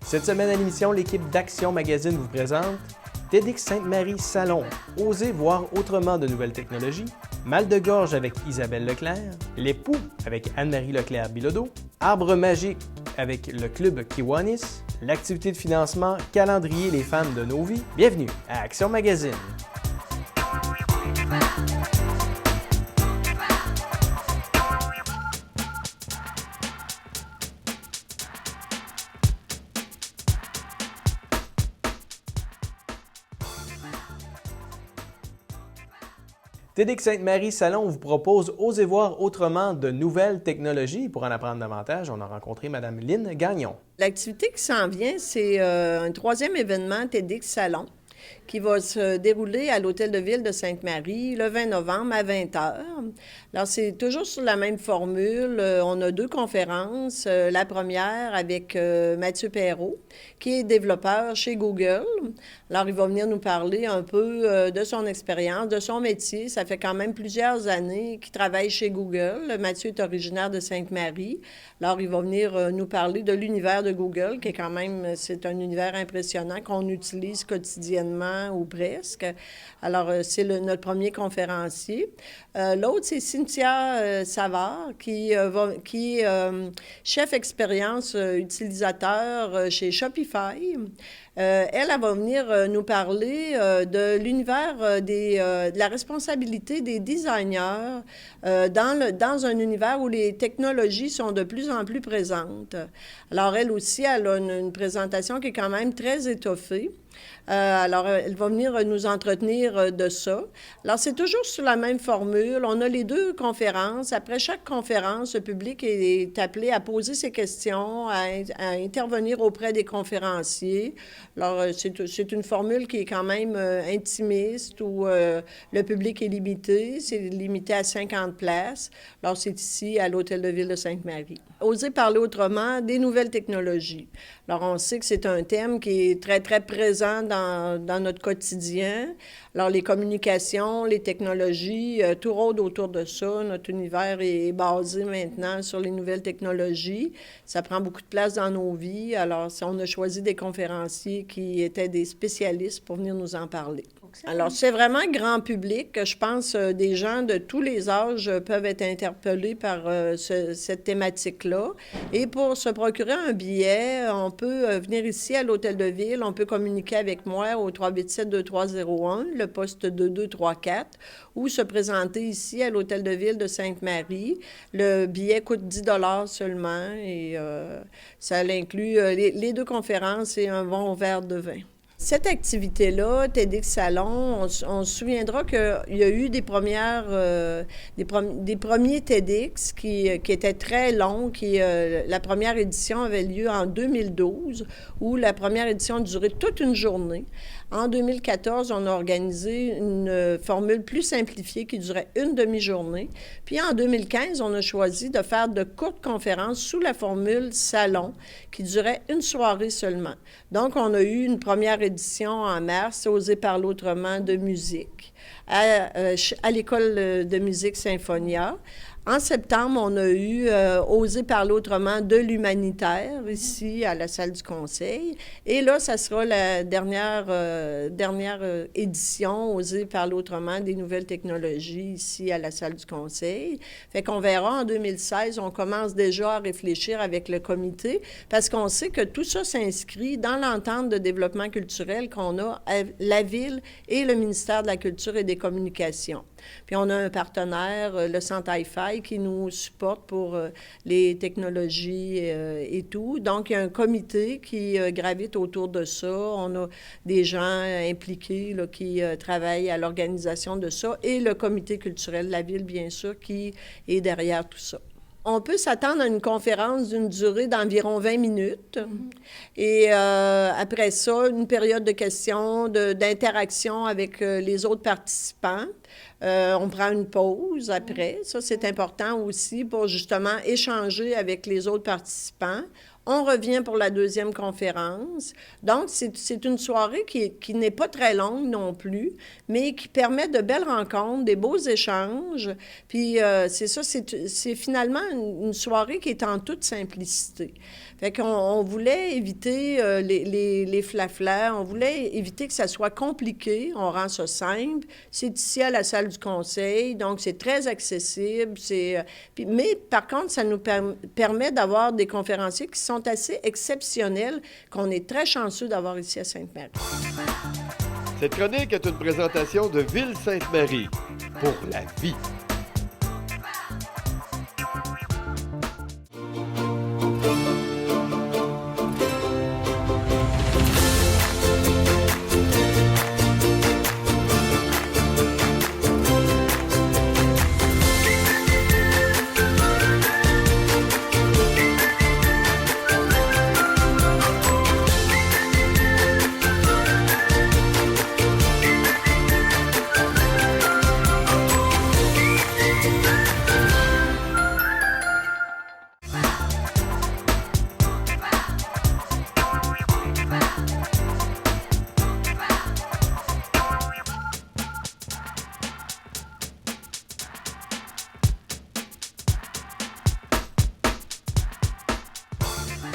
Cette semaine à l'émission, l'équipe d'Action Magazine vous présente TEDx Sainte-Marie Salon, Osez voir autrement de nouvelles technologies, Mal de gorge avec Isabelle Leclerc, Les Poux avec Anne-Marie Leclerc-Bilodeau, Arbre magique avec le club Kiwanis, l'activité de financement Calendrier les femmes de nos vies. Bienvenue à Action Magazine. TEDx Sainte-Marie Salon vous propose Osez voir autrement de nouvelles technologies. Pour en apprendre davantage, on a rencontré Mme Lynne Gagnon. L'activité qui s'en vient, c'est un troisième événement TEDx Salon qui va se dérouler à l'Hôtel de Ville de Sainte-Marie le 20 novembre à 20h. Alors, c'est toujours sur la même formule. On a deux conférences. La première avec Mathieu Perrault, qui est développeur chez Google. Alors, il va venir nous parler un peu de son expérience, de son métier. Ça fait quand même plusieurs années qu'il travaille chez Google. Mathieu est originaire de Sainte-Marie. Alors, il va venir nous parler de l'univers de Google, qui est quand même, c'est un univers impressionnant qu'on utilise quotidiennement ou presque. Alors, c'est notre premier conférencier. L'autre, c'est Cynthia Savard, qui est chef expérience utilisateur chez Shopify. Elle va venir nous parler de l'univers de la responsabilité des designers dans un univers où les technologies sont de plus en plus présentes. Alors, elle aussi, elle a une présentation qui est quand même très étoffée. Alors, elle va venir nous entretenir de ça. Alors, c'est toujours sur la même formule. On a les deux conférences. Après chaque conférence, le public est appelé à poser ses questions, à intervenir auprès des conférenciers. Alors, c'est une formule qui est quand même intimiste, où le public est limité. C'est limité à 50 places. Alors, c'est ici, à l'Hôtel de Ville de Sainte-Marie. Oser parler autrement des nouvelles technologies. Alors, on sait que c'est un thème qui est très, très présent dans notre quotidien. Alors, les communications, les technologies, tout rôde autour de ça. Notre univers est basé maintenant sur les nouvelles technologies. Ça prend beaucoup de place dans nos vies. Alors, on a choisi des conférenciers qui étaient des spécialistes pour venir nous en parler. Alors, c'est vraiment grand public. Je pense des gens de tous les âges peuvent être interpellés par cette thématique-là. Et pour se procurer un billet, on peut venir ici à l'Hôtel de Ville. On peut communiquer avec moi au 387-2301, le poste 2234, ou se présenter ici à l'Hôtel de Ville de Sainte-Marie. Le billet coûte 10 $ seulement et ça inclut les deux conférences et un bon verre de vin. Cette activité-là, TEDx Salon, on se souviendra qu'il y a eu des premiers TEDx qui étaient très longs. La première édition avait lieu en 2012, où la première édition durait toute une journée. En 2014, on a organisé une formule plus simplifiée qui durait une demi-journée. Puis en 2015, on a choisi de faire de courtes conférences sous la formule Salon, qui durait une soirée seulement. Donc, on a eu une première édition en mars, Oser parler autrement de musique, à l'École de musique Symphonia. En septembre, on a eu Oser parler autrement de l'humanitaire, ici, à la salle du Conseil. Et là, ça sera la dernière édition, Oser parler autrement des nouvelles technologies, ici, à la salle du Conseil. Fait qu'on verra en 2016, on commence déjà à réfléchir avec le comité, parce qu'on sait que tout ça s'inscrit dans l'entente de développement culturel qu'on a à la Ville et le ministère de la Culture et des Communications. Puis on a un partenaire, le Centre Hi-Fi, qui nous supporte pour les technologies et tout. Donc, il y a un comité qui gravite autour de ça. On a des gens impliqués là, qui travaillent à l'organisation de ça et le comité culturel de la Ville, bien sûr, qui est derrière tout ça. On peut s'attendre à une conférence d'une durée d'environ 20 minutes. Et après ça, une période de questions, d'interaction avec les autres participants. On prend une pause après. Ça, c'est important aussi pour justement échanger avec les autres participants. On revient pour la deuxième conférence. Donc, c'est une soirée qui n'est pas très longue non plus, mais qui permet de belles rencontres, des beaux échanges. Puis, c'est ça, c'est finalement une soirée qui est en toute simplicité. Fait qu'on voulait éviter les flaflas, on voulait éviter que ça soit compliqué. On rend ça simple. C'est ici à la salle du conseil, donc c'est très accessible. Mais par contre, ça nous permet d'avoir des conférenciers qui sont assez exceptionnels, qu'on est très chanceux d'avoir ici à Sainte-Marie. Cette chronique est une présentation de Ville-Sainte-Marie pour la vie.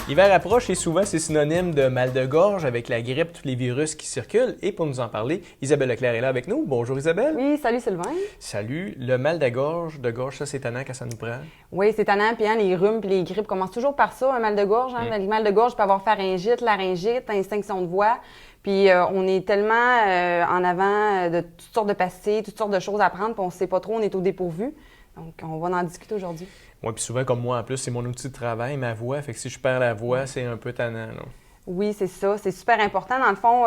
L'hiver approche et souvent c'est synonyme de mal de gorge avec la grippe, tous les virus qui circulent. Et pour nous en parler, Isabelle Leclerc est là avec nous. Bonjour Isabelle. Oui, salut Sylvain. Salut. Le mal de gorge, ça c'est tannant quand ça nous prend. Oui, c'est tannant. Puis les rhumes puis les grippes commencent toujours par ça, un mal de gorge. Le mal de gorge peut avoir pharyngite, laryngite, extinction de voix. Puis on est tellement en avant de toutes sortes de pastilles, toutes sortes de choses à prendre, puis on ne sait pas trop, on est au dépourvu. Donc, on va en discuter aujourd'hui. Oui, puis souvent, comme moi, en plus, c'est mon outil de travail, ma voix. Fait que si je perds la voix, c'est un peu tannant, là. Oui, c'est ça. C'est super important. Dans le fond,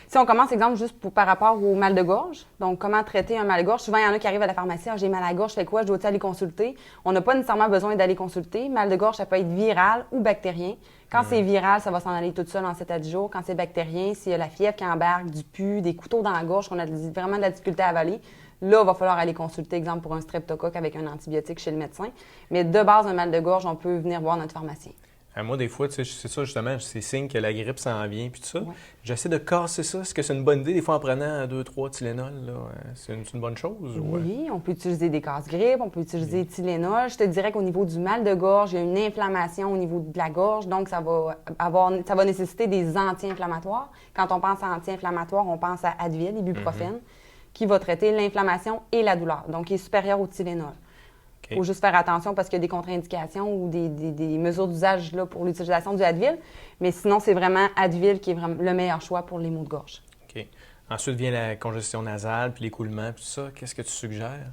si on commence, exemple, juste par rapport au mal de gorge. Donc, comment traiter un mal de gorge? Souvent, il y en a qui arrivent à la pharmacie. « Ah, j'ai mal à la gorge, je fais quoi? Je dois-tu aller consulter? » On n'a pas nécessairement besoin d'aller consulter. Mal de gorge, ça peut être viral ou bactérien. Quand c'est viral, ça va s'en aller tout seul en 7 à 10 jours. Quand c'est bactérien, s'il y a la fièvre qui embarque, du pus, des couteaux dans la gorge, qu'on a vraiment de la difficulté à avaler, là, il va falloir aller consulter, exemple, pour un streptocoque avec un antibiotique chez le médecin. Mais de base, un mal de gorge, on peut venir voir notre pharmacien. Moi, des fois, tu sais, c'est ça justement, c'est signe que la grippe s'en vient, puis tout ça. Ouais. J'essaie de casser ça. Est-ce que c'est une bonne idée, des fois, en prenant 2-3 Tylenol, là? C'est une bonne chose? Oui, on peut utiliser des casse-grippe, on peut utiliser Tylenol. Je te dirais qu'au niveau du mal de gorge, il y a une inflammation au niveau de la gorge, donc ça va nécessiter des anti-inflammatoires. Quand on pense à anti-inflammatoires, on pense à Advil, ibuprofène, qui va traiter l'inflammation et la douleur, donc qui est supérieur au Tylenol. Il faut juste faire attention parce qu'il y a des contre-indications ou des mesures d'usage là, pour l'utilisation du Advil. Mais sinon, c'est vraiment Advil qui est vraiment le meilleur choix pour les maux de gorge. OK. Ensuite vient la congestion nasale, puis l'écoulement, puis tout ça. Qu'est-ce que tu suggères?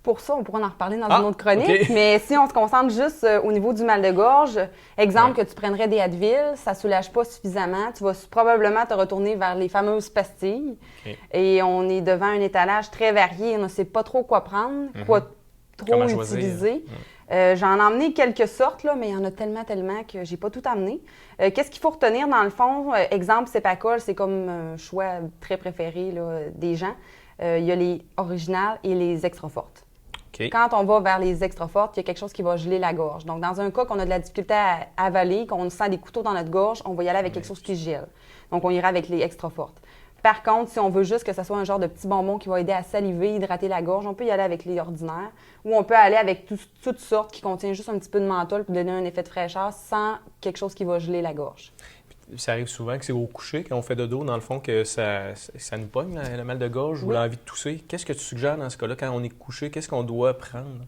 Pour ça, on pourra en reparler dans une autre chronique. Okay. Mais si on se concentre juste au niveau du mal de gorge, exemple que tu prendrais des Advil, ça ne soulage pas suffisamment. Tu vas probablement te retourner vers les fameuses pastilles. Okay. Et on est devant un étalage très varié. On ne sait pas trop quoi prendre, quoi trop utiliser. J'en ai emmené quelques sortes, là, mais il y en a tellement que j'ai pas tout amené. Qu'est-ce qu'il faut retenir dans le fond? Exemple, Cepacol, c'est comme un choix très préféré là, des gens. Il y a les originales et les extra fortes. Okay. Quand on va vers les extra fortes, il y a quelque chose qui va geler la gorge. Donc, dans un cas qu'on a de la difficulté à avaler, qu'on sent des couteaux dans notre gorge, on va y aller avec quelque chose qui gèle. Donc, on ira avec les extra fortes. Par contre, si on veut juste que ce soit un genre de petit bonbon qui va aider à saliver, hydrater la gorge, on peut y aller avec les ordinaires ou on peut aller avec toutes sortes qui contiennent juste un petit peu de menthol pour donner un effet de fraîcheur sans quelque chose qui va geler la gorge. Ça arrive souvent que c'est au coucher, quand on fait dodo, dans le fond, que ça nous pogne, le mal de gorge ou l'envie de tousser. Qu'est-ce que tu suggères dans ce cas-là, quand on est couché? Qu'est-ce qu'on doit prendre?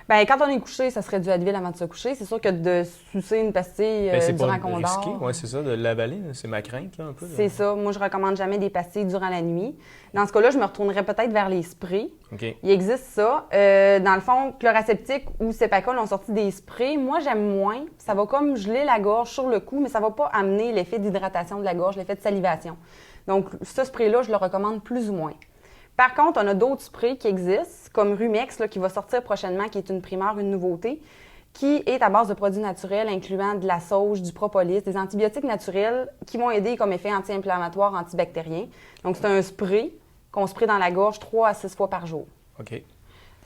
Bien, quand on est couché, ça serait du Advil avant de se coucher. C'est sûr que de sucer une pastille durant qu'on dort... Oui, c'est ça, de l'avaler. C'est ma crainte, là, un peu. C'est ça. Moi, je recommande jamais des pastilles durant la nuit. Dans ce cas-là, je me retournerais peut-être vers les sprays. Okay. Il existe ça. Dans le fond, Chloraseptique ou Cepacol ont sorti des sprays. Moi, j'aime moins. Ça va comme geler la gorge sur le coup, mais ça ne va pas amener l'effet d'hydratation de la gorge, l'effet de salivation. Donc, ce spray-là, je le recommande plus ou moins. Par contre, on a d'autres sprays qui existent, comme Rumex, là, qui va sortir prochainement, qui est une primeur, une nouveauté, qui est à base de produits naturels, incluant de la sauge, du propolis, des antibiotiques naturels qui vont aider comme effet anti-inflammatoire, antibactérien. Donc, c'est un spray qu'on spraye dans la gorge 3 à 6 fois par jour. OK.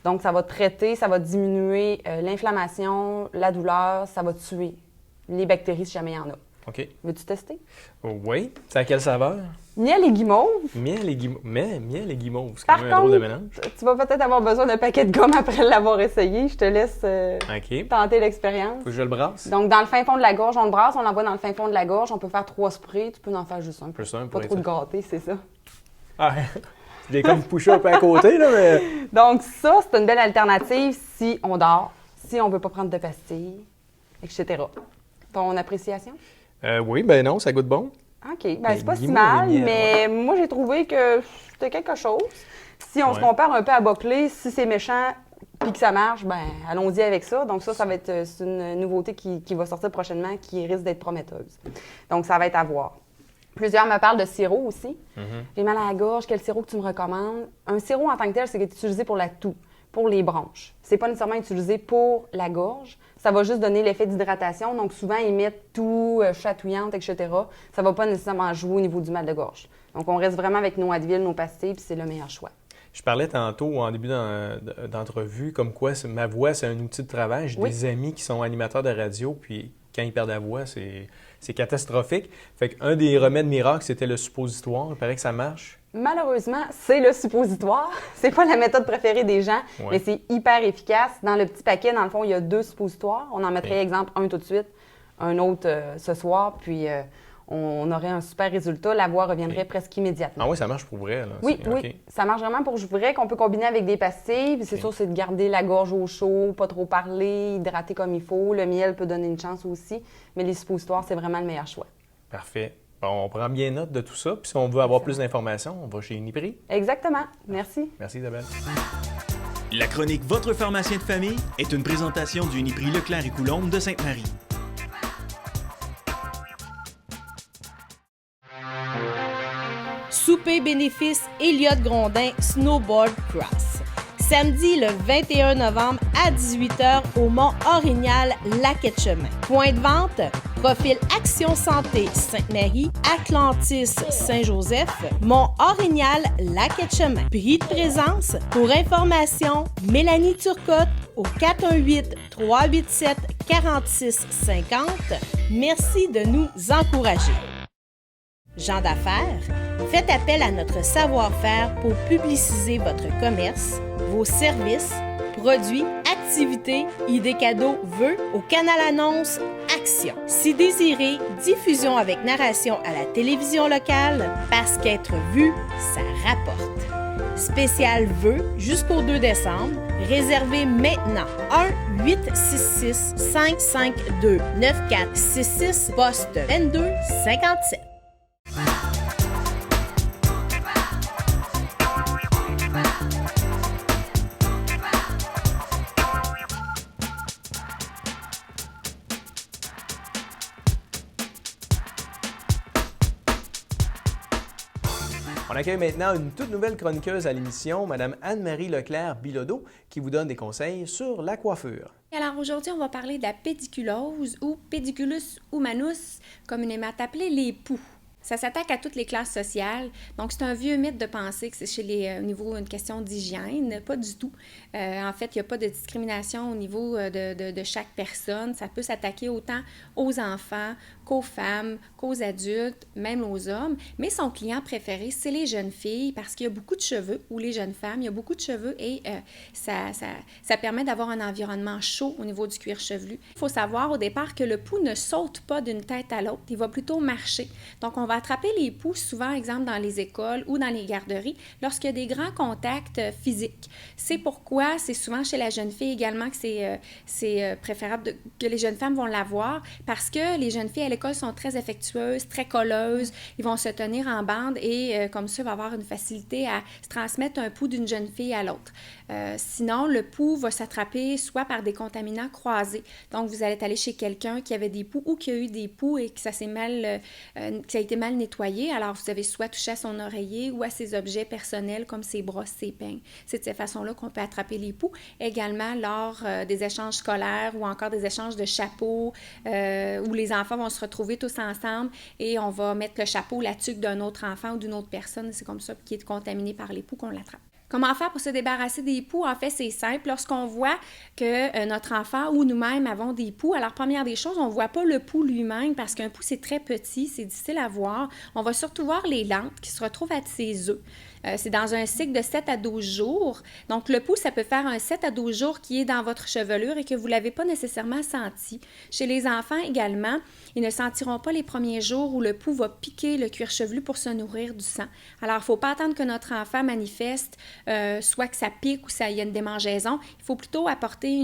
Donc, ça va traiter, ça va diminuer l'inflammation, la douleur, ça va tuer les bactéries si jamais il y en a. OK. Veux-tu tester? Oui. C'est à quelle saveur? Miel et guimauve. Miel et guimauve. Miel et guimauve, c'est quand Par même un drôle de contre, mélange. tu vas peut-être avoir besoin d'un paquet de gomme après l'avoir essayé. Je te laisse OK. tenter l'expérience. Faut que je le brasse? Donc, dans le fin fond de la gorge, on le brasse, on l'envoie dans le fin fond de la gorge. On peut faire 3 sprays. Tu peux en faire juste un. Plus un Pas pour trop de être gâter, c'est ça. Ah, je l'ai comme poussé un peu à côté, là, mais... Donc, ça, c'est une belle alternative si on dort, si on veut pas prendre de pastilles, etc. Ton appréciation? Oui, ben non, ça goûte bon. OK. Ben, Mais c'est pas si guimauve mal, et miel, mais moi, j'ai trouvé que c'était quelque chose. Si on se compare un peu à Boclé, si c'est méchant puis que ça marche, ben allons-y avec ça. Donc, ça va être c'est une nouveauté qui va sortir prochainement qui risque d'être prometteuse. Donc, ça va être à voir. Plusieurs me parlent de sirop aussi. J'ai mal à la gorge, quel sirop que tu me recommandes? Un sirop en tant que tel, c'est utilisé pour la toux, pour les bronches. C'est pas nécessairement utilisé pour la gorge. Ça va juste donner l'effet d'hydratation. Donc, souvent, ils mettent toux, chatouillante, etc. Ça va pas nécessairement jouer au niveau du mal de gorge. Donc, on reste vraiment avec nos Advil, nos pastilles, puis c'est le meilleur choix. Je parlais tantôt, en début d'entrevue, comme quoi ma voix, c'est un outil de travail. J'ai des amis qui sont animateurs de radio, puis quand ils perdent la voix, c'est catastrophique. Fait qu'un des remèdes miracles, c'était le suppositoire. Il paraît que ça marche. Malheureusement, c'est le suppositoire. C'est pas la méthode préférée des gens, mais c'est hyper efficace. Dans le petit paquet, dans le fond, il y a 2 suppositoires. On en mettrait, exemple, un tout de suite, un autre ce soir, puis on aurait un super résultat. La voix reviendrait presque immédiatement. Ah oui, ça marche pour vrai, là. Oui, oui. Ça marche vraiment pour vrai, qu'on peut combiner avec des pastilles. Puis c'est sûr, c'est de garder la gorge au chaud, pas trop parler, hydrater comme il faut. Le miel peut donner une chance aussi, mais les suppositoires, c'est vraiment le meilleur choix. Parfait. Bon, on prend bien note de tout ça. Puis si on veut avoir plus d'informations, on va chez Uniprix. Exactement. Merci. Merci Isabelle. La chronique Votre pharmacien de famille est une présentation du Uniprix Leclerc et Coulombe de Sainte-Marie. Souper bénéfice Elliott Grondin Snowboard Cross. Samedi le 21 novembre à 18h au Mont Orignal, Lac-Etchemin. Point de vente, Profil Action Santé Sainte-Marie, Atlantis Saint-Joseph, Mont Orignal, Lac-Etchemin. Prix de présence, pour information, Mélanie Turcotte au 418-387-4650. Merci de nous encourager. Gens d'affaires, faites appel à notre savoir-faire pour publiciser votre commerce, vos services, produits, activités, idées cadeaux, vœux au canal annonce Action. Si désiré, diffusion avec narration à la télévision locale, parce qu'être vu, ça rapporte. Spécial vœux jusqu'au 2 décembre. Réservez maintenant 1-866-552-9466, poste 2257. On accueille maintenant une toute nouvelle chroniqueuse à l'émission, Mme Anne-Marie Leclerc-Bilodeau, qui vous donne des conseils sur la coiffure. Alors aujourd'hui, on va parler de la pédiculose ou pédiculus humanus, communément appelé les poux. Ça s'attaque à toutes les classes sociales. Donc, c'est un vieux mythe de penser que c'est au niveau d'une question d'hygiène. Pas du tout. En fait, il n'y a pas de discrimination au niveau de chaque personne. Ça peut s'attaquer autant aux enfants qu'aux femmes, qu'aux adultes, même aux hommes. Mais son client préféré, c'est les jeunes filles parce qu'il y a beaucoup de cheveux, ou les jeunes femmes, il y a beaucoup de cheveux et ça permet d'avoir un environnement chaud au niveau du cuir chevelu. Il faut savoir au départ que le pouls ne saute pas d'une tête à l'autre. Il va plutôt marcher. Donc, on va attraper les poux, souvent, exemple, dans les écoles ou dans les garderies, lorsqu'il y a des grands contacts physiques. C'est pourquoi c'est souvent chez la jeune fille également que c'est préférable que les jeunes femmes vont l'avoir, parce que les jeunes filles à l'école sont très affectueuses, très colleuses, ils vont se tenir en bande et comme ça, il va avoir une facilité à se transmettre un pouls d'une jeune fille à l'autre. Sinon, le pouls va s'attraper soit par des contaminants croisés. Donc, vous allez aller chez quelqu'un qui avait des poux ou qui a eu des poux et que ça a été mal nettoyé. Alors, vous avez soit touché à son oreiller ou à ses objets personnels comme ses brosses, ses peignes. C'est de cette façon-là qu'on peut attraper les poux. Également, lors des échanges scolaires ou encore des échanges de chapeaux où les enfants vont se retrouver tous ensemble et on va mettre le chapeau, la tuque d'un autre enfant ou d'une autre personne. C'est comme ça qui est contaminé par les poux qu'on l'attrape. Comment faire pour se débarrasser des poux? En fait, c'est simple. Lorsqu'on voit que notre enfant ou nous-mêmes avons des poux, alors première des choses, on ne voit pas le poux lui-même parce qu'un poux, c'est très petit, c'est difficile à voir. On va surtout voir les lentes qui se retrouvent à ses œufs. C'est dans un cycle de 7 à 12 jours. Donc, le poux, ça peut faire un 7 à 12 jours qui est dans votre chevelure et que vous ne l'avez pas nécessairement senti. Chez les enfants également, ils ne sentiront pas les premiers jours où le poux va piquer le cuir chevelu pour se nourrir du sang. Alors, il ne faut pas attendre que notre enfant manifeste, soit que ça pique ou il y a une démangeaison. Il faut plutôt apporter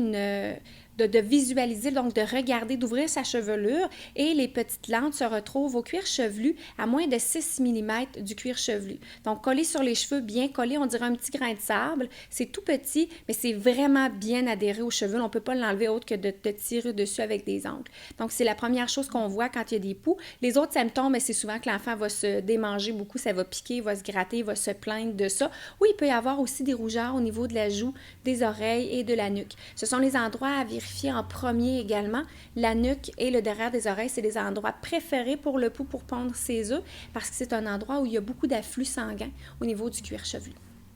de visualiser, donc de regarder, d'ouvrir sa chevelure et les petites lentes se retrouvent au cuir chevelu à moins de 6 mm du cuir chevelu. Donc, collé sur les cheveux, bien collé, on dirait un petit grain de sable. C'est tout petit, mais c'est vraiment bien adhéré aux cheveux. On ne peut pas l'enlever autre que de tirer dessus avec des ongles. Donc, c'est la première chose qu'on voit quand il y a des poux. Les autres symptômes, c'est souvent que l'enfant va se démanger beaucoup, ça va piquer, va se gratter, va se plaindre de ça. Ou il peut y avoir aussi des rougeurs au niveau de la joue, des oreilles et de la nuque. Ce sont les endroits à vérifier en premier également. La nuque et le derrière des oreilles, c'est les endroits préférés pour le poux pour pondre ses œufs parce que c'est un endroit où il y a beaucoup d'afflux sanguin au niveau du cuir chevelu.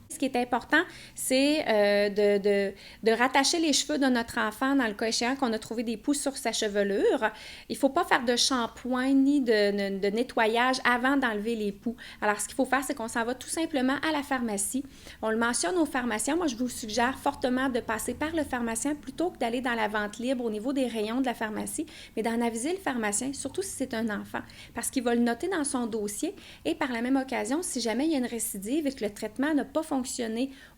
Ce qui est important, c'est de rattacher les cheveux de notre enfant dans le cas échéant qu'on a trouvé des poux sur sa chevelure. Il ne faut pas faire de shampoing ni de nettoyage avant d'enlever les poux. Alors, ce qu'il faut faire, c'est qu'on s'en va tout simplement à la pharmacie. On le mentionne aux pharmaciens. Moi, je vous suggère fortement de passer par le pharmacien plutôt que d'aller dans la vente libre au niveau des rayons de la pharmacie, mais d'en aviser le pharmacien, surtout si c'est un enfant, parce qu'il va le noter dans son dossier et par la même occasion, si jamais il y a une récidive et que le traitement n'a pas fonctionné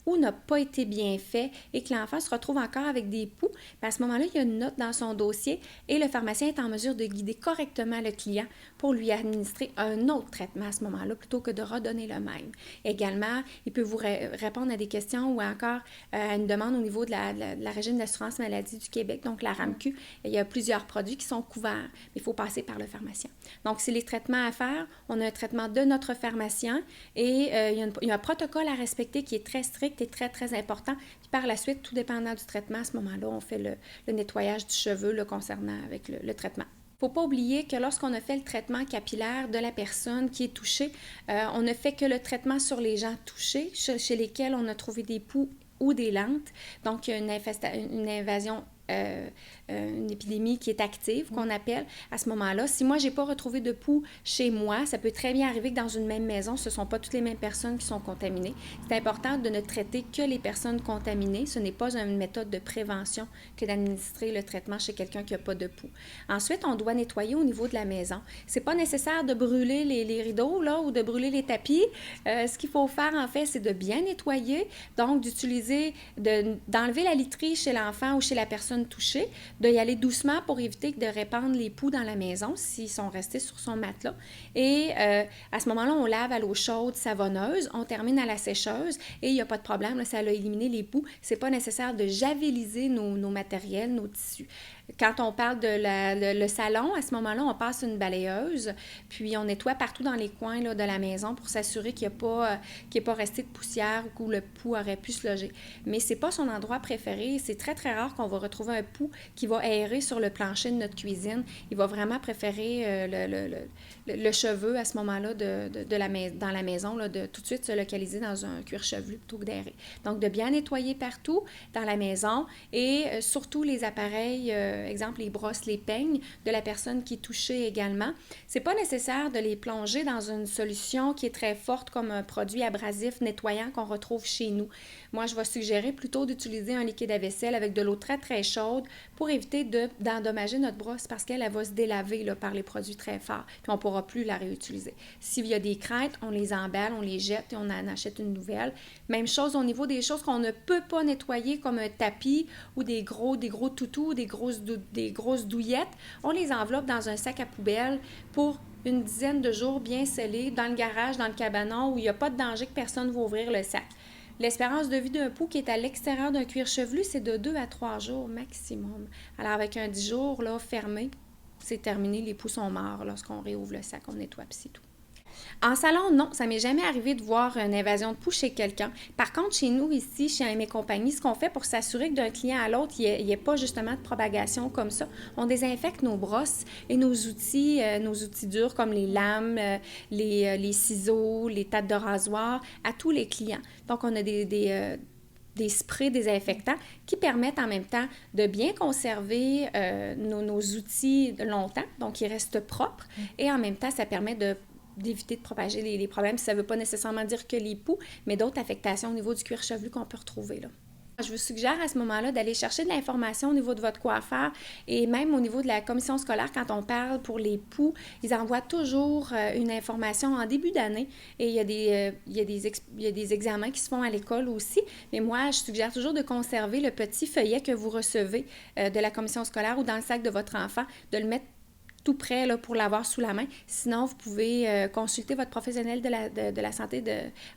ou n'a pas été bien fait et que l'enfant se retrouve encore avec des poux, à ce moment-là, il y a une note dans son dossier et le pharmacien est en mesure de guider correctement le client pour lui administrer un autre traitement à ce moment-là plutôt que de redonner le même. Également, il peut vous répondre à des questions ou encore à une demande au niveau de la régime d'assurance maladie du Québec, donc la RAMQ. Il y a plusieurs produits qui sont couverts, mais il faut passer par le pharmacien. Donc, c'est les traitements à faire. On a un traitement de notre pharmacien et il y a un protocole à respecter qui est très strict et très, très important. Puis par la suite, tout dépendant du traitement, à ce moment-là, on fait le nettoyage du cheveu concernant avec le traitement. Il ne faut pas oublier que lorsqu'on a fait le traitement capillaire de la personne qui est touchée, on ne fait que le traitement sur les gens touchés, chez lesquels on a trouvé des poux ou des lentes. Donc, il y a une invasion une épidémie qui est active, qu'on appelle à ce moment-là. Si moi, je n'ai pas retrouvé de poux chez moi, ça peut très bien arriver que dans une même maison, ce ne sont pas toutes les mêmes personnes qui sont contaminées. C'est important de ne traiter que les personnes contaminées. Ce n'est pas une méthode de prévention que d'administrer le traitement chez quelqu'un qui n'a pas de poux. Ensuite, on doit nettoyer au niveau de la maison. Ce n'est pas nécessaire de brûler les rideaux là, ou de brûler les tapis. Ce qu'il faut faire, en fait, c'est de bien nettoyer, donc d'enlever la literie chez l'enfant ou chez la personne touchée, d'y aller doucement pour éviter de répandre les poux dans la maison s'ils sont restés sur son matelas. Et à ce moment-là, on lave à l'eau chaude savonneuse, on termine à la sécheuse et il n'y a pas de problème, là, ça a éliminé les poux. Ce n'est pas nécessaire de javeliser nos matériels, nos tissus. Quand on parle de le salon, à ce moment-là, on passe une balayeuse, puis on nettoie partout dans les coins là, de la maison pour s'assurer qu'il n'y ait pas resté de poussière ou que le poux aurait pu se loger. Mais ce n'est pas son endroit préféré. C'est très, très rare qu'on va retrouver un poux qui va errer sur le plancher de notre cuisine. Il va vraiment préférer le cheveu à ce moment-là dans la maison, là, de tout de suite se localiser dans un cuir chevelu plutôt que d'errer. Donc, de bien nettoyer partout dans la maison et surtout les appareils, exemple les brosses, les peignes de la personne qui est touchée également. C'est pas nécessaire de les plonger dans une solution qui est très forte comme un produit abrasif nettoyant qu'on retrouve chez nous. Moi, je vais suggérer plutôt d'utiliser un liquide à vaisselle avec de l'eau très, très chaude pour éviter d'endommager notre brosse parce qu'elle va se délaver là, par les produits très forts, puis on ne pourra plus la réutiliser. S'il y a des craintes, on les emballe, on les jette et on en achète une nouvelle. Même chose au niveau des choses qu'on ne peut pas nettoyer comme un tapis ou des gros toutous, des grosses douillettes. On les enveloppe dans un sac à poubelle pour une dizaine de jours bien scellés dans le garage, dans le cabanon où il n'y a pas de danger que personne va ouvrir le sac. L'espérance de vie d'un poux qui est à l'extérieur d'un cuir chevelu, c'est de 2 à 3 jours maximum. Alors, avec un 10 jours là, fermé, c'est terminé, les poux sont morts lorsqu'on réouvre le sac, on nettoie, puis c'est tout. En salon, non, ça m'est jamais arrivé de voir une invasion de poux chez quelqu'un. Par contre, chez nous, ici, chez mes compagnies, ce qu'on fait pour s'assurer que d'un client à l'autre, il n'y ait pas justement de propagation comme ça, on désinfecte nos brosses et nos outils durs comme les lames, les ciseaux, les tables de rasoir, à tous les clients. Donc, on a des sprays désinfectants qui permettent en même temps de bien conserver nos outils longtemps, donc ils restent propres, et en même temps, ça permet d'éviter de propager les problèmes. Ça ne veut pas nécessairement dire que les poux, mais d'autres affectations au niveau du cuir chevelu qu'on peut retrouver là. Je vous suggère à ce moment-là d'aller chercher de l'information au niveau de votre coiffeur et même au niveau de la commission scolaire, quand on parle pour les poux, ils envoient toujours une information en début d'année et il y a des examens qui se font à l'école aussi. Mais moi, je suggère toujours de conserver le petit feuillet que vous recevez de la commission scolaire ou dans le sac de votre enfant, de le mettre tout prêt là, pour l'avoir sous la main. Sinon, vous pouvez consulter votre professionnel de la santé, de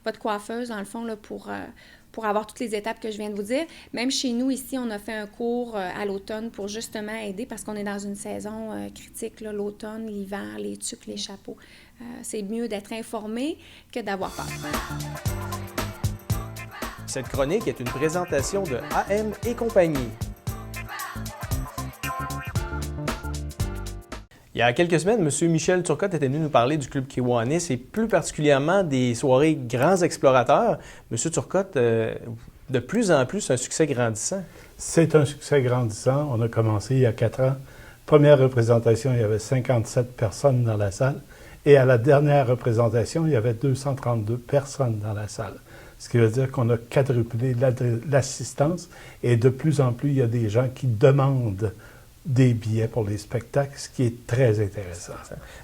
votre coiffeuse, dans le fond, là, pour avoir toutes les étapes que je viens de vous dire. Même chez nous, ici, on a fait un cours à l'automne pour justement aider, parce qu'on est dans une saison critique, là, l'automne, l'hiver, les tuques, les chapeaux. C'est mieux d'être informé que d'avoir peur. Cette chronique est une présentation de AM et compagnie. Il y a quelques semaines, M. Michel Turcotte était venu nous parler du Club Kiwanis et plus particulièrement des soirées Grands Explorateurs. M. Turcotte, de plus en plus, un succès grandissant. C'est un succès grandissant. On a commencé il y a 4 ans. Première représentation, il y avait 57 personnes dans la salle. Et à la dernière représentation, il y avait 232 personnes dans la salle. Ce qui veut dire qu'on a quadruplé l'assistance. Et de plus en plus, il y a des gens qui demandent des billets pour les spectacles, ce qui est très intéressant.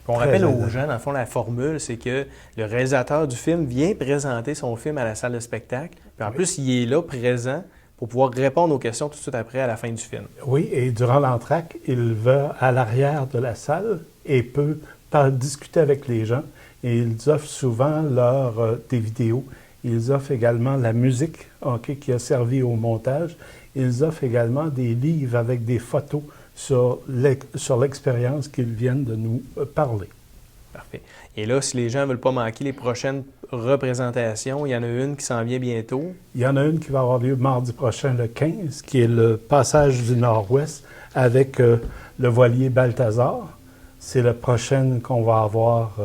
On rappelle aux gens, dans le fond, la formule, c'est que le réalisateur du film vient présenter son film à la salle de spectacle. Puis en plus, il est là, présent, pour pouvoir répondre aux questions tout de suite après, à la fin du film. Oui, et durant l'entracte, il va à l'arrière de la salle et peut discuter avec les gens. Et ils offrent souvent des vidéos. Ils offrent également la musique qui a servi au montage. Ils offrent également des livres avec des photos sur l'expérience qu'ils viennent de nous parler. Parfait. Et là, si les gens ne veulent pas manquer les prochaines représentations, il y en a une qui s'en vient bientôt. Il y en a une qui va avoir lieu mardi prochain, le 15, qui est le passage du Nord-Ouest avec le voilier Balthazar. C'est la prochaine qu'on va avoir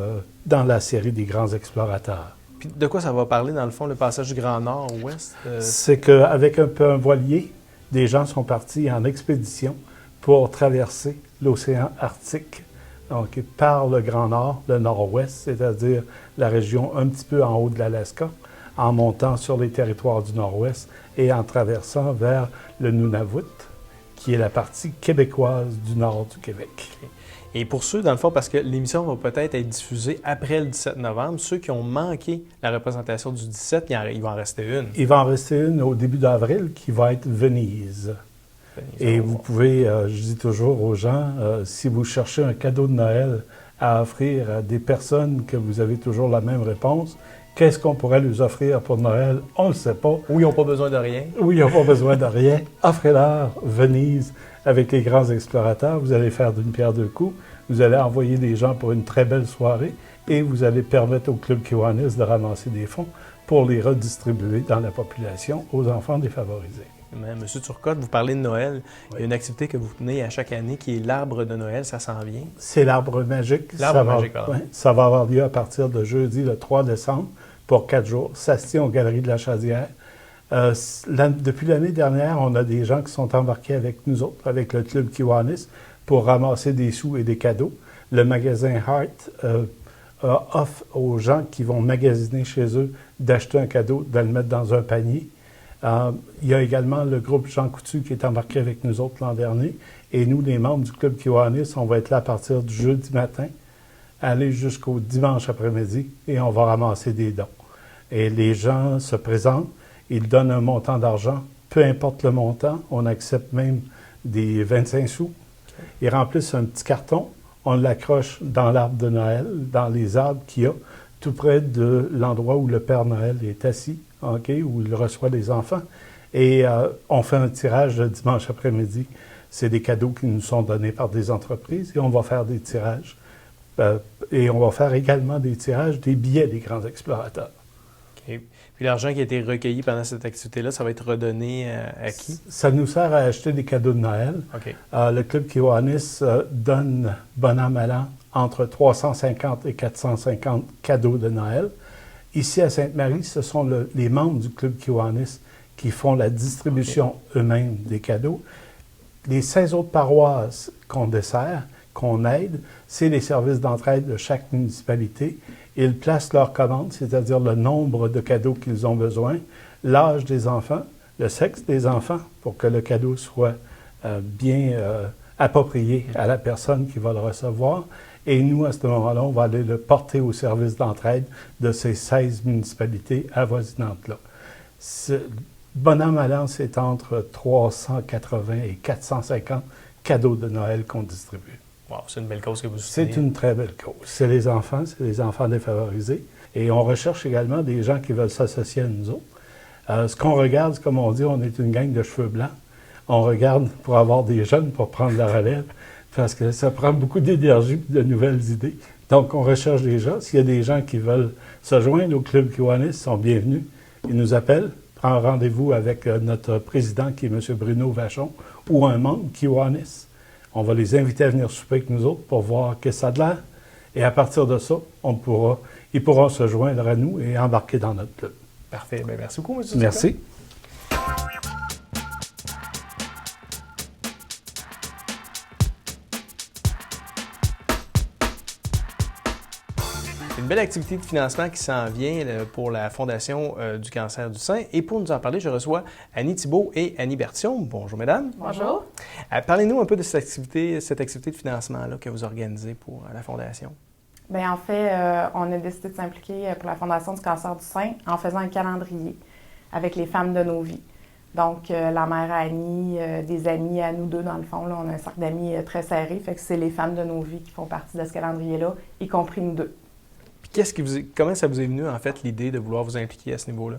dans la série des Grands Explorateurs. Puis de quoi ça va parler, dans le fond, le passage du Grand Nord-Ouest? C'est qu'avec un voilier, des gens sont partis en expédition pour traverser l'océan Arctique, donc par le Grand Nord, le Nord-Ouest, c'est-à-dire la région un petit peu en haut de l'Alaska, en montant sur les territoires du Nord-Ouest et en traversant vers le Nunavut, qui est la partie québécoise du nord du Québec. Et pour ceux, dans le fond, parce que l'émission va peut-être être diffusée après le 17 novembre, ceux qui ont manqué la représentation du 17, il va en rester une. Il va en rester une au début d'avril qui va être Venise. Et vous pouvez, je dis toujours aux gens, si vous cherchez un cadeau de Noël à offrir à des personnes que vous avez toujours la même réponse, qu'est-ce qu'on pourrait leur offrir pour Noël? On ne le sait pas. Ou ils n'ont pas besoin de rien. Ou ils n'ont pas besoin de rien. Offrez-leur Venise avec les Grands Explorateurs. Vous allez faire d'une pierre deux coups. Vous allez envoyer des gens pour une très belle soirée et vous allez permettre au Club Kiwanis de ramasser des fonds pour les redistribuer dans la population aux enfants défavorisés. Monsieur Turcotte, vous parlez de Noël. Oui. Il y a une activité que vous tenez à chaque année qui est l'arbre de Noël. Ça s'en vient. C'est l'arbre magique. L'arbre magique, pardon. Ça va avoir lieu à partir de jeudi, le 3 décembre, pour 4 jours. Ça se tient aux Galeries de la Chaudière. Depuis l'année dernière, on a des gens qui sont embarqués avec nous autres, avec le Club Kiwanis, pour ramasser des sous et des cadeaux. Le magasin Heart offre aux gens qui vont magasiner chez eux d'acheter un cadeau, de le mettre dans un panier. Il y a également le groupe Jean Coutu qui est embarqué avec nous autres l'an dernier. Et nous, les membres du Club Kiwanis, on va être là à partir du jeudi matin, aller jusqu'au dimanche après-midi et on va ramasser des dons. Et les gens se présentent, ils donnent un montant d'argent, peu importe le montant, on accepte même des 25 sous. Ils remplissent un petit carton, on l'accroche dans l'arbre de Noël, dans les arbres qu'il y a, tout près de l'endroit où le Père Noël est assis, où il reçoit les enfants. Et on fait un tirage le dimanche après-midi. C'est des cadeaux qui nous sont donnés par des entreprises et on va faire des tirages Et on va faire également des tirages des billets des grands explorateurs. OK. Puis l'argent qui a été recueilli pendant cette activité-là, ça va être redonné à qui? Ça nous sert à acheter des cadeaux de Noël. OK. Le Club Kiwanis donne, bon an, mal an, entre 350 et 450 cadeaux de Noël. Ici, à Sainte-Marie, ce sont les membres du Club Kiwanis qui font la distribution eux-mêmes des cadeaux. Les 16 autres paroisses qu'on dessert, qu'on aide, c'est les services d'entraide de chaque municipalité. Ils placent leurs commandes, c'est-à-dire le nombre de cadeaux qu'ils ont besoin, l'âge des enfants, le sexe des enfants, pour que le cadeau soit bien approprié à la personne qui va le recevoir. Et nous, à ce moment-là, on va aller le porter au service d'entraide de ces 16 municipalités avoisinantes-là. Bon an, mal an, c'est entre 380 et 450 cadeaux de Noël qu'on distribue. Wow, c'est une belle cause que vous soutenez. C'est une très belle cause. C'est les enfants défavorisés. Et on recherche également des gens qui veulent s'associer à nous autres. Ce qu'on regarde, comme on dit, on est une gang de cheveux blancs. On regarde pour avoir des jeunes pour prendre la relève, parce que ça prend beaucoup d'énergie et de nouvelles idées. Donc, on recherche des gens. S'il y a des gens qui veulent se joindre au Club Kiwanis, ils sont bienvenus. Ils nous appellent, prennent rendez-vous avec notre président, qui est M. Bruno Vachon, ou un membre Kiwanis. On va les inviter à venir souper avec nous autres pour voir que ça a de l'air. Et à partir de ça, ils pourront se joindre à nous et embarquer dans notre club. Parfait. Bien, merci beaucoup, M. Merci. Une belle activité de financement qui s'en vient pour la Fondation du cancer du sein. Et pour nous en parler, je reçois Annie Thibault et Annie Berthiaume. Bonjour, mesdames. Bonjour. Parlez-nous un peu de cette activité de financement-là que vous organisez pour la Fondation. Bien, en fait, on a décidé de s'impliquer pour la Fondation du cancer du sein en faisant un calendrier avec les femmes de nos vies. Donc, la mère Annie, des amis à nous deux, dans le fond, là, on a un cercle d'amis très serré. Fait que c'est les femmes de nos vies qui font partie de ce calendrier-là, y compris nous deux. Comment ça vous est venu, en fait, l'idée de vouloir vous impliquer à ce niveau-là?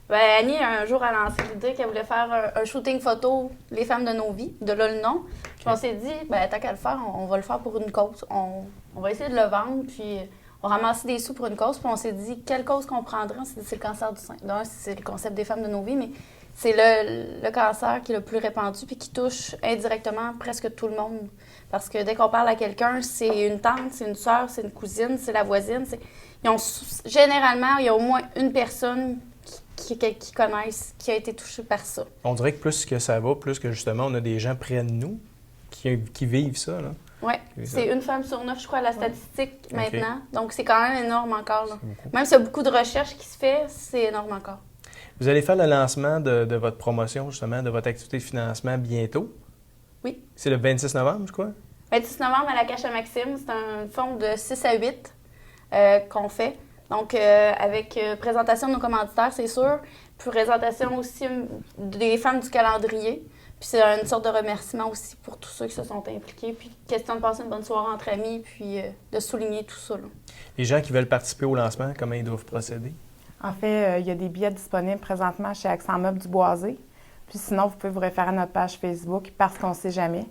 Bien, Annie, un jour, a lancé l'idée qu'elle voulait faire un shooting photo, les femmes de nos vies, de là le nom. Puis on s'est dit, bien, tant qu'à le faire, on va le faire pour une cause. On va essayer de le vendre, puis on ramasse des sous pour une cause. Puis on s'est dit, quelle cause qu'on prendrait? C'est le cancer du sein. D'un, c'est le concept des femmes de nos vies, mais c'est le cancer qui est le plus répandu puis qui touche indirectement presque tout le monde. Parce que dès qu'on parle à quelqu'un, c'est une tante, c'est une sœur, c'est une cousine, c'est la voisine. Généralement, il y a au moins une personne qui connaissent, qui a été touchée par ça. On dirait que plus que ça va, plus que justement, on a des gens près de nous qui vivent ça, là. Oui, c'est une femme sur 9, je crois, la statistique maintenant. Donc, c'est quand même énorme encore, là. Même s'il y a beaucoup de recherches qui se fait, c'est énorme encore. Vous allez faire le lancement de votre promotion, justement, de votre activité de financement bientôt. Oui. C'est le 26 novembre, je crois? 26 novembre à la Cache à Maxime. C'est un fonds de 6 à 8 qu'on fait. Donc, avec présentation de nos commanditaires, c'est sûr. Puis présentation aussi des femmes du calendrier. Puis c'est une sorte de remerciement aussi pour tous ceux qui se sont impliqués. Puis question de passer une bonne soirée entre amis, puis de souligner tout ça, là. Les gens qui veulent participer au lancement, comment ils doivent procéder? En fait, il y a des billets disponibles présentement chez Accent Meubles du Boisé. Puis sinon, vous pouvez vous référer à notre page Facebook parce qu'on ne sait jamais.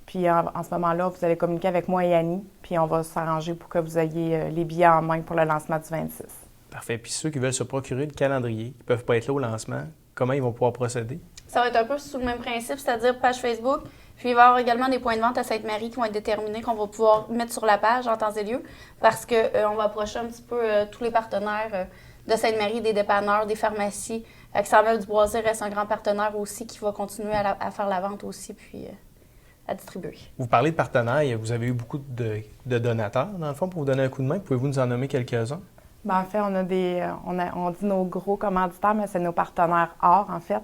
Puis en ce moment-là, vous allez communiquer avec moi et Annie, puis on va s'arranger pour que vous ayez les billets en main pour le lancement du 26. Parfait. Puis ceux qui veulent se procurer le calendrier, qui ne peuvent pas être là au lancement, comment ils vont pouvoir procéder? Ça va être un peu sous le même principe, c'est-à-dire page Facebook. Puis il va y avoir également des points de vente à Sainte-Marie qui vont être déterminés, qu'on va pouvoir mettre sur la page en temps et lieu, parce qu'on va approcher un petit peu tous les partenaires de Sainte-Marie, des dépanneurs, des pharmacies. Accent Meubles du Boisé reste un grand partenaire aussi qui va continuer à faire la vente aussi, puis à distribuer. Vous parlez de partenaires, vous avez eu beaucoup de donateurs, dans le fond, pour vous donner un coup de main. Pouvez-vous nous en nommer quelques-uns? Bien, en fait, on dit nos gros commanditaires, mais c'est nos partenaires or, en fait.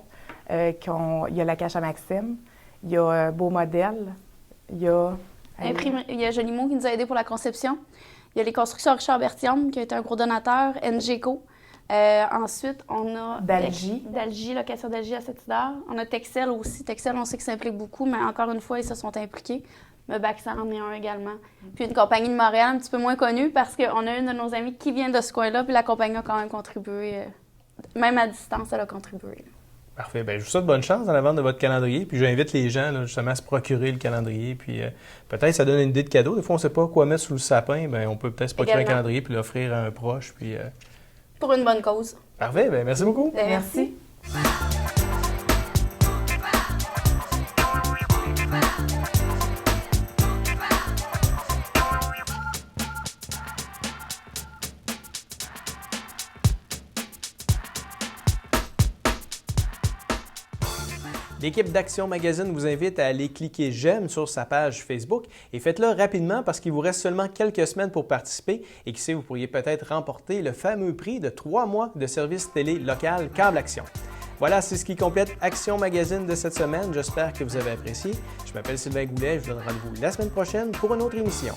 Il y a la Cache à Maxime, il y a Beau Modèle, il y a... Il y a Jolimo qui nous a aidés pour la conception. Il y a les constructions Richard Berthiaume, qui a été un gros donateur, NGECO. Ensuite, on a... Dalgy, location Dalgy à Saint-Hilaire. On a Texel aussi. Texel, on sait que ça implique beaucoup, mais encore une fois, ils se sont impliqués. Mebaxan en est un également. Puis une compagnie de Montréal un petit peu moins connue parce qu'on a une de nos amies qui vient de ce coin-là, puis la compagnie a quand même contribué. Même à distance, elle a contribué. Parfait. Bien, je vous souhaite bonne chance dans la vente de votre calendrier. Puis j'invite les gens là, justement à se procurer le calendrier. Puis peut-être ça donne une idée de cadeau. Des fois, on ne sait pas quoi mettre sous le sapin. Bien, on peut peut-être se procurer un calendrier puis l'offrir à un proche. Puis, Pour une bonne cause. Parfait. Bien, merci beaucoup. Merci. L'équipe d'Action Magazine vous invite à aller cliquer « J'aime » sur sa page Facebook et faites-le rapidement parce qu'il vous reste seulement quelques semaines pour participer et qui sait, vous pourriez peut-être remporter le fameux prix de 3 mois de service télé local Câble Action. Voilà, c'est ce qui complète Action Magazine de cette semaine. J'espère que vous avez apprécié. Je m'appelle Sylvain Goulet, je vous donne rendez-vous la semaine prochaine pour une autre émission.